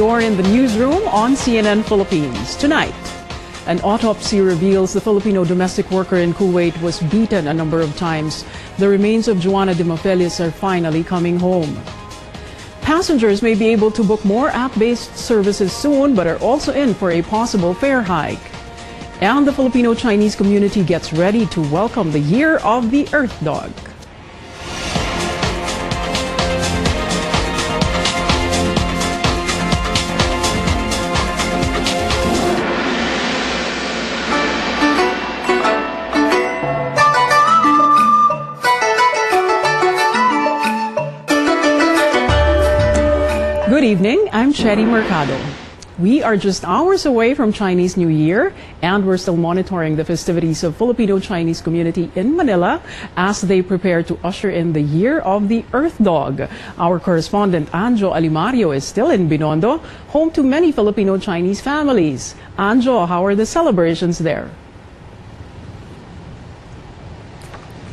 You're in the newsroom on CNN Philippines. Tonight, an autopsy reveals the Filipino domestic worker in Kuwait was beaten a number of times. The remains of Joana are finally coming home. Passengers may be able to book more app-based services soon, but are also in for a possible fare hike. And the Filipino-Chinese community gets ready to welcome the Year of the Earth Dog. Good evening, I'm Cherry Mercado. We are just hours away from Chinese New Year, and we're still monitoring the festivities of Filipino-Chinese community in Manila as they prepare to usher in the Year of the Earth Dog. Our correspondent Anjo Alimario is still in Binondo, home to many Filipino-Chinese families. Anjo, how are the celebrations there?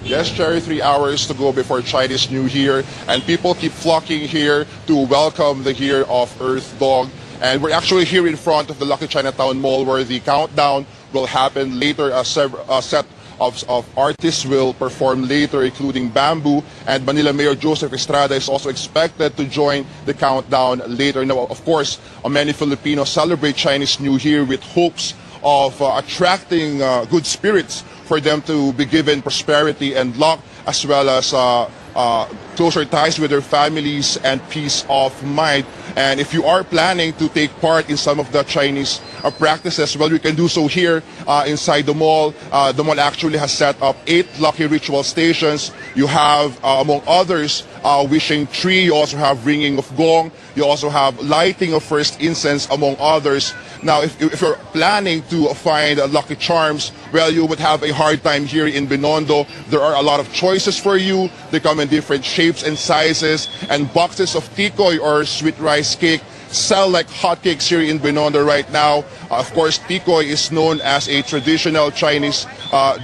Yes, Cherry, 3 hours to go before Chinese New Year, and people keep flocking here to welcome the Year of Earth Dog. And we're actually here in front of the Lucky Chinatown Mall where the countdown will happen later. A set of artists will perform later, including Bamboo, and Manila Mayor Joseph Estrada is also expected to join the countdown later. Now, of course, many Filipinos celebrate Chinese New Year with hopes of attracting good spirits for them to be given prosperity and luck, as well as closer ties with their families and peace of mind. And if you are planning to take part in some of the Chinese practices, well, you can do so here inside the mall. The mall actually has set up 8 lucky ritual stations. You have, among others, wishing tree. You also have ringing of gong. You also have lighting of first incense, among others. Now, if you're planning to find lucky charms, well, you would have a hard time here in Binondo. There are a lot of choices for you. They come in different shapes and sizes, and boxes of tikoy or sweet rice cake sell like hotcakes here in Binondo right now. Of course, tikoy is known as a traditional Chinese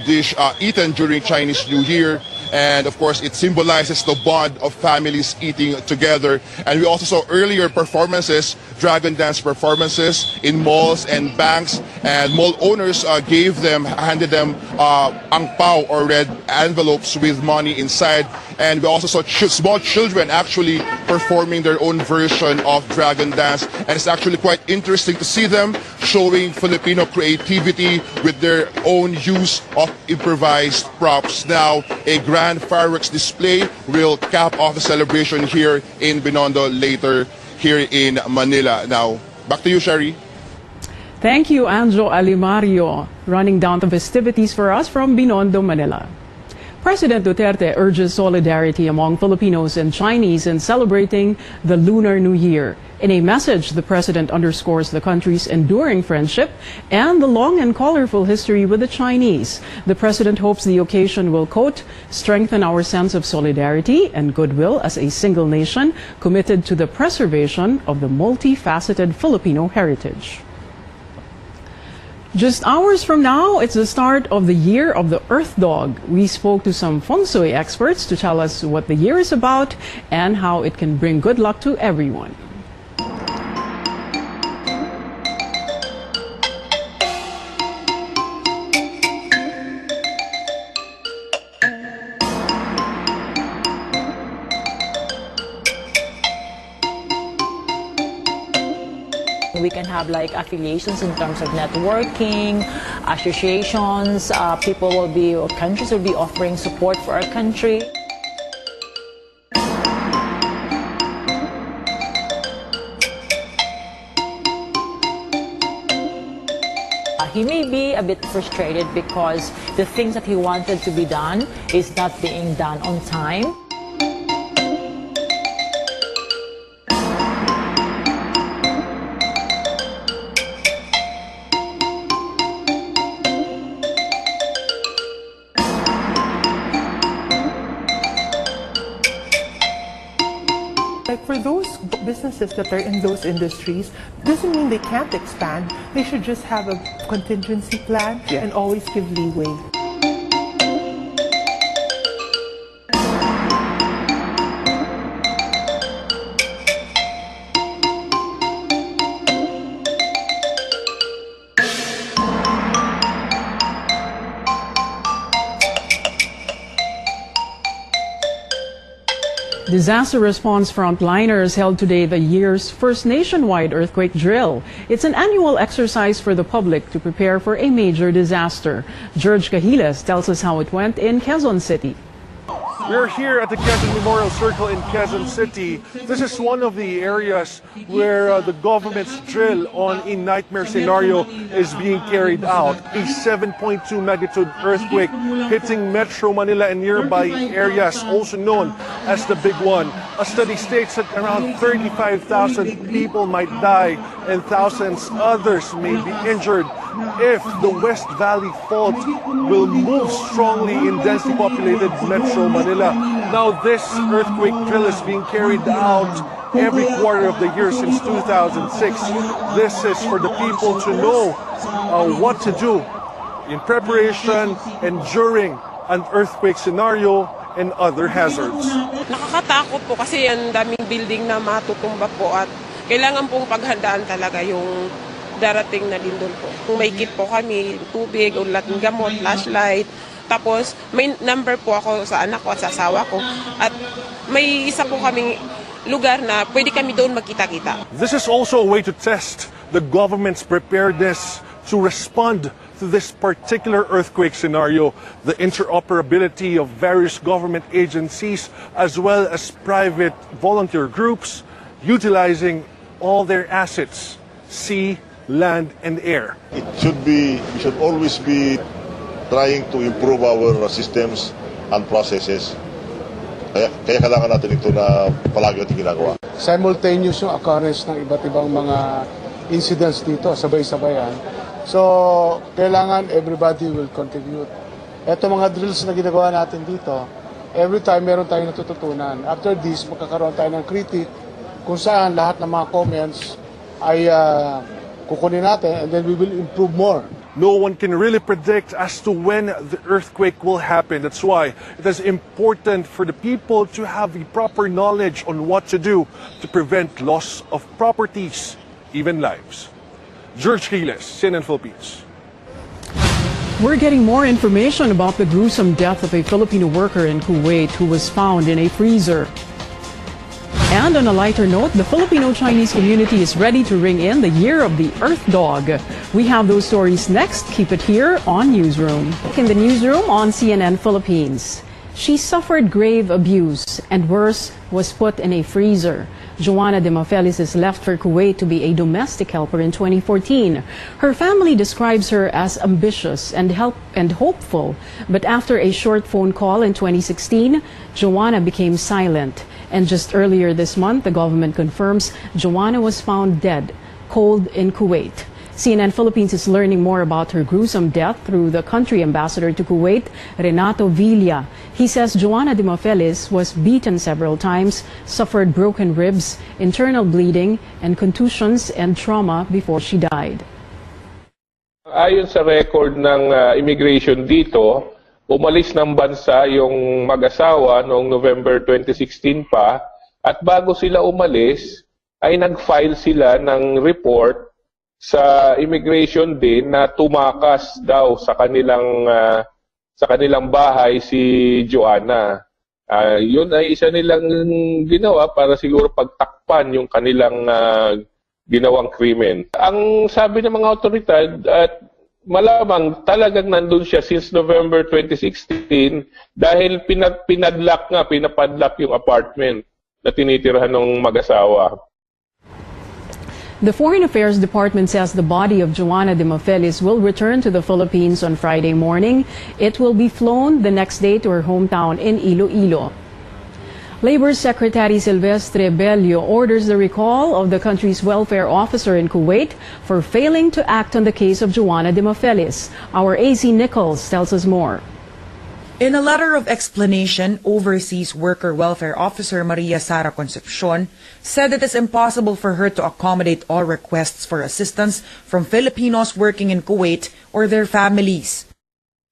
dish eaten during Chinese New Year. And of course, it symbolizes the bond of families eating together. And we also saw earlier performances, dragon dance performances in malls and banks. And mall owners handed them ang pao or red envelopes with money inside. And we also saw small children actually performing their own version of dragon dance. And it's actually quite interesting to see them showing Filipino creativity with their own use of improvised props. Now, a grand fireworks display will cap off the celebration here in Binondo later here in Manila. Now, back to you, Sherry. Thank you, Anjo Alimario, running down the festivities for us from Binondo, Manila. President Duterte urges solidarity among Filipinos and Chinese in celebrating the Lunar New Year. In a message, the president underscores the country's enduring friendship and the long and colorful history with the Chinese. The president hopes the occasion will, quote, strengthen our sense of solidarity and goodwill as a single nation committed to the preservation of the multifaceted Filipino heritage. Just hours from now, it's the start of the Year of the Earth Dog. We spoke to some feng shui experts to tell us what the year is about and how it can bring good luck to everyone. We can have like affiliations in terms of networking, associations, countries will be offering support for our country. He may be a bit frustrated because the things that he wanted to be done is not being done on time. Like for those businesses that are in those industries, doesn't mean they can't expand. They should just have a contingency plan and always give leeway. Disaster response frontliners held today the year's first nationwide earthquake drill. It's an annual exercise for the public to prepare for a major disaster. George Cahiles tells us how it went in Quezon City. We're here at the Quezon Memorial Circle in Quezon City. This is one of the areas where the government's drill on a nightmare scenario is being carried out. A 7.2 magnitude earthquake hitting Metro Manila and nearby areas, also known as the Big One. A study states that around 35,000 people might die and thousands others may be injured if the West Valley Fault will move strongly in densely populated Metro Manila. Now, this earthquake drill is being carried out every quarter of the year since 2006. This is for the people to know what to do in preparation and during an earthquake scenario and other hazards. Nakakatakot po kasi ang daming building na matutumba po at kailangan pong paghandaan talaga yung darating na lindol po. Kung may kit po kami, tubig, ulat ng gamot, flashlight. Tapos may number po ako sa anak ko at sa asawa ko. At may isa po kaming lugar na pwede kami doon magkita-kita. This is also a way to test the government's preparedness to respond to this particular earthquake scenario, the interoperability of various government agencies as well as private volunteer groups utilizing all their assets, sea, land, and air. We should always be trying to improve our systems and processes. Kaya kailangan natin ito na palagi natin ginagawa. Simultaneous yung occurrence ng iba't ibang mga incidents dito, sabay-sabayan. So, kailangan everybody will contribute. Ito mga drills na ginagawa natin dito, every time meron tayong natututunan. After this, magkakaroon tayo ng critic kung saan lahat ng mga comments ay kukunin natin and then we will improve more. No one can really predict as to when the earthquake will happen. That's why it is important for the people to have the proper knowledge on what to do to prevent loss of properties, even lives. George Cahiles, CNN Philippines. We're getting more information about the gruesome death of a Filipino worker in Kuwait who was found in a freezer. And on a lighter note, the Filipino-Chinese community is ready to ring in the Year of the Earth Dog. We have those stories next. Keep it here on Newsroom. In the newsroom on CNN Philippines. She suffered grave abuse and worse, was put in a freezer. Joana de Mafelis is left for Kuwait to be a domestic helper in 2014. Her family describes her as ambitious and hopeful. But after a short phone call in 2016, Joana became silent. And just earlier this month, the government confirms Joana was found dead, cold in Kuwait. CNN Philippines is learning more about her gruesome death through the country ambassador to Kuwait, Renato Villa. He says Joana de Mafelis was beaten several times, suffered broken ribs, internal bleeding, and contusions and trauma before she died. Ayon sa record ng immigration dito, umalis ng bansa yung mag-asawa noong November 2016 pa at bago sila umalis ay nag-file sila ng report sa immigration din na tumakas daw sa kanilang bahay si Joana. Yun ay isa nilang ginawa para siguro pagtakpan yung kanilang ginawang krimen. Ang sabi ng mga otoridad at malamang talagang nandun siya since November 2016 dahil pinapadlock yung apartment na tinitirhan ng mag-asawa. The Foreign Affairs Department says the body of Joana de Mafelis will return to the Philippines on Friday morning. It will be flown the next day to her hometown in Iloilo. Labor Secretary Silvestre Bello orders the recall of the country's welfare officer in Kuwait for failing to act on the case of Joana de Mafelis. Our AC Nichols tells us more. In a letter of explanation, Overseas Worker Welfare Officer Maria Sara Concepcion said it is impossible for her to accommodate all requests for assistance from Filipinos working in Kuwait or their families.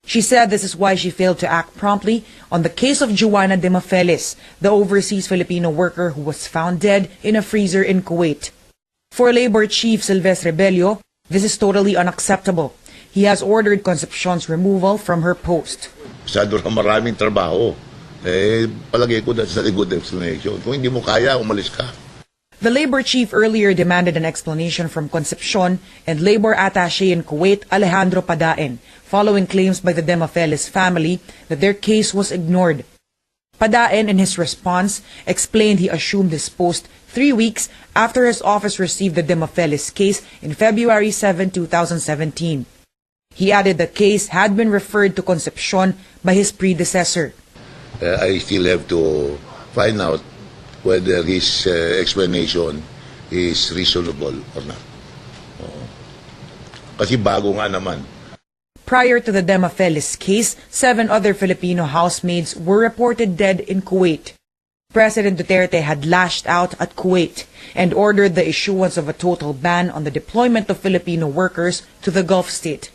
She said this is why she failed to act promptly on the case of Joana de Mafelis, the overseas Filipino worker who was found dead in a freezer in Kuwait. For Labor Chief Silvestre Bello, this is totally unacceptable. He has ordered Concepcion's removal from her post. Masyado na maraming trabaho. Palagay ko that's not a good explanation. Kung hindi mo kaya, umalis ka. The labor chief earlier demanded an explanation from Concepcion and labor attaché in Kuwait, Alejandro Padaen, following claims by the Demafelis family that their case was ignored. Padaen, in his response, explained he assumed this post 3 weeks after his office received the Demafelis case in February 7, 2017. He added the case had been referred to Concepcion by his predecessor. I still have to find out whether his explanation is reasonable or not. Kasi bago nga naman. Prior to the Demafelis case, 7 other Filipino housemaids were reported dead in Kuwait. President Duterte had lashed out at Kuwait and ordered the issuance of a total ban on the deployment of Filipino workers to the Gulf state.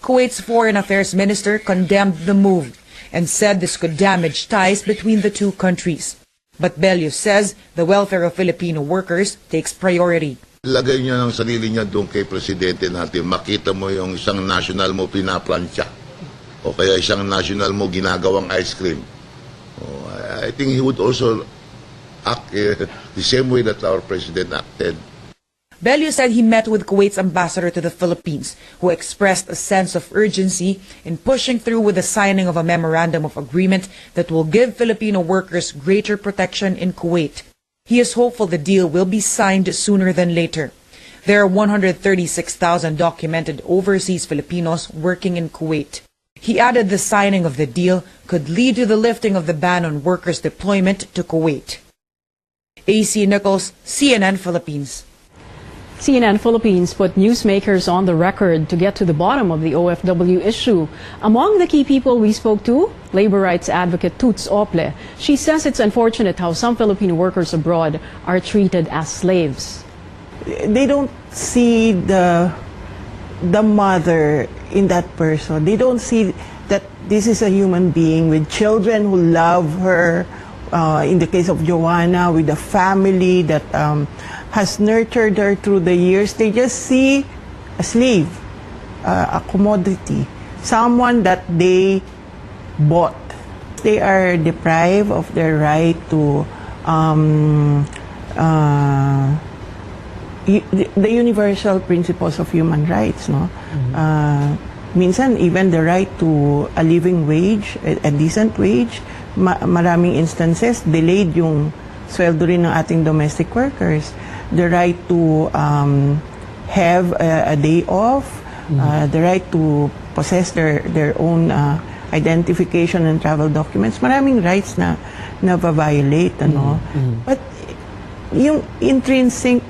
Kuwait's Foreign Affairs Minister condemned the move and said this could damage ties between the two countries. But Bello says the welfare of Filipino workers takes priority. Lagay niya ng sarili niya doon kay presidente natin. Makita mo yung isang national mo pinaplansya. O kaya isang national mo ginagawang ice cream. I think he would also act the same way that our president acted. Bello said he met with Kuwait's ambassador to the Philippines, who expressed a sense of urgency in pushing through with the signing of a memorandum of agreement that will give Filipino workers greater protection in Kuwait. He is hopeful the deal will be signed sooner than later. There are 136,000 documented overseas Filipinos working in Kuwait. He added the signing of the deal could lead to the lifting of the ban on workers' deployment to Kuwait. AC Nichols, CNN Philippines. CNN Philippines put newsmakers on the record to get to the bottom of the OFW issue. Among the key people we spoke to, labor rights advocate Toots Ople. She says it's unfortunate how some Filipino workers abroad are treated as slaves. They don't see the mother in that person. They don't see that this is a human being with children who love her. In the case of Joana, with a family that has nurtured her through the years. They just see a slave, a commodity, someone that they bought. They are deprived of their right to the universal principles of human rights, no? Minsan even the right to a living wage, a decent wage. Maraming instances delayed yung sweldo rin ng ating domestic workers. The right to have a day off, the right to possess their own identification and travel documents. Maraming rights na violate, ano? But yung intrinsic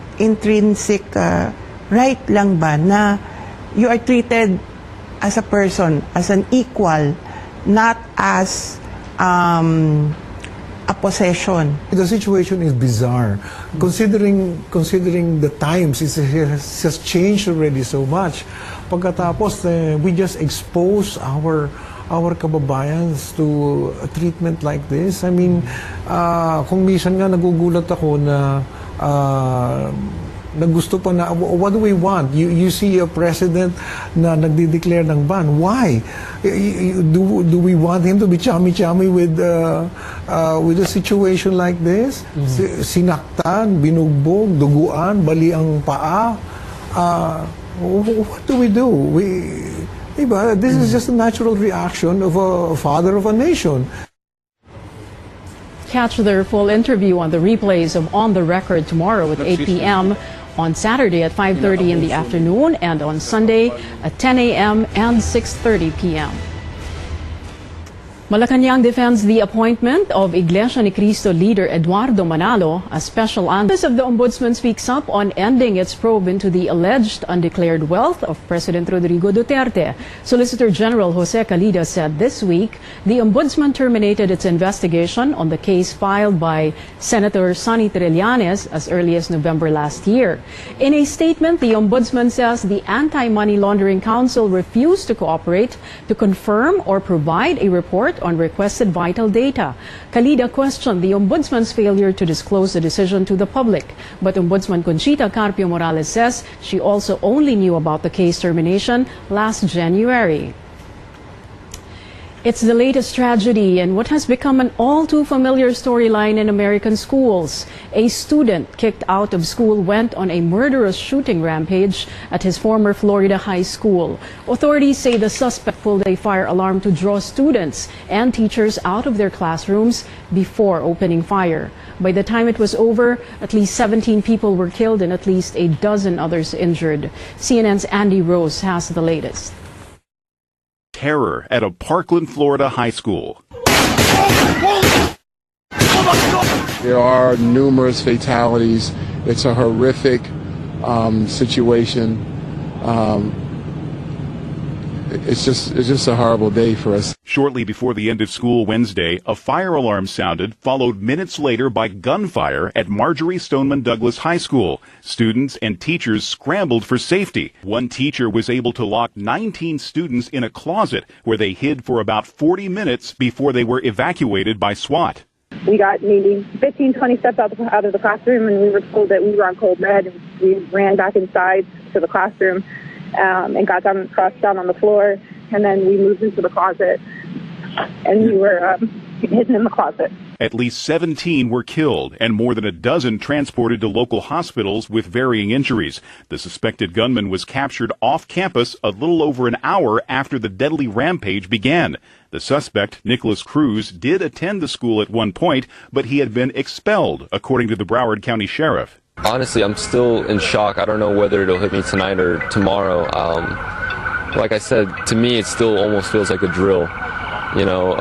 right lang ba na you are treated as a person, as an equal, not as a possession. The situation is bizarre. Considering the times, it has changed already so much. Pagkatapos, we just expose our kababayans to a treatment like this. I mean, kung minsan nga nagugulat ako na gusto pa na, what do we want? You see a president na nagde-declare ng ban. Why? Do we want him to be chami-chami with a situation like this? Sinaktan, binugbog, duguan, bali ang paa. What do we do? This is just a natural reaction of a father of a nation. Catch their full interview on the replays of On the Record tomorrow at 8 p.m., on Saturday at 5:30 in the afternoon, and on Sunday at 10 a.m. and 6:30 p.m. Malacanang defends the appointment of Iglesia ni Cristo leader Eduardo Manalo as special Office of the Ombudsman speaks up on ending its probe into the alleged undeclared wealth of President Rodrigo Duterte. Solicitor General Jose Calida said this week the Ombudsman terminated its investigation on the case filed by Senator Sonny Trillanes as early as November last year. In a statement, the Ombudsman says the Anti-Money Laundering Council refused to cooperate to confirm or provide a report on requested vital data. Calida questioned the Ombudsman's failure to disclose the decision to the public, but Ombudsman Conchita Carpio Morales says she also only knew about the case termination last January. It's the latest tragedy in what has become an all too familiar storyline in American schools. A student kicked out of school went on a murderous shooting rampage at his former Florida high school. Authorities say the suspect pulled a fire alarm to draw students and teachers out of their classrooms before opening fire. By the time it was over, at least 17 people were killed and at least a dozen others injured. CNN's Andy Rose has the latest. Terror at a Parkland, Florida high school. There are numerous fatalities. It's a horrific situation. It's just a horrible day for us. Shortly before the end of school Wednesday, a fire alarm sounded, followed minutes later by gunfire at Marjorie Stoneman Douglas High School. Students and teachers scrambled for safety. One teacher was able to lock 19 students in a closet where they hid for about 40 minutes before they were evacuated by SWAT. We got maybe 15, 20 steps out of the classroom, and we were told that we were on cold red, and we ran back inside to the classroom. And got down on the floor, and then we moved into the closet, and we were hidden in the closet. At least 17 were killed and more than a dozen transported to local hospitals with varying injuries. The suspected gunman was captured off campus a little over an hour after the deadly rampage began. The suspect, Nicholas Cruz, did attend the school at one point, but he had been expelled, according to the Broward County Sheriff. Honestly, I'm still in shock. I don't know whether it'll hit me tonight or tomorrow. Like I said, to me, it still almost feels like a drill. You know,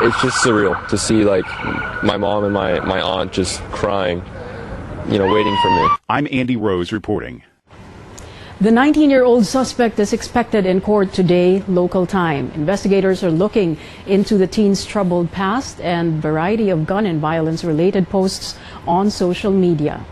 it's just surreal to see like my mom and my aunt just crying, you know, waiting for me. I'm Andy Rose reporting. The 19-year-old suspect is expected in court today, local time. Investigators are looking into the teen's troubled past and variety of gun and violence-related posts on social media.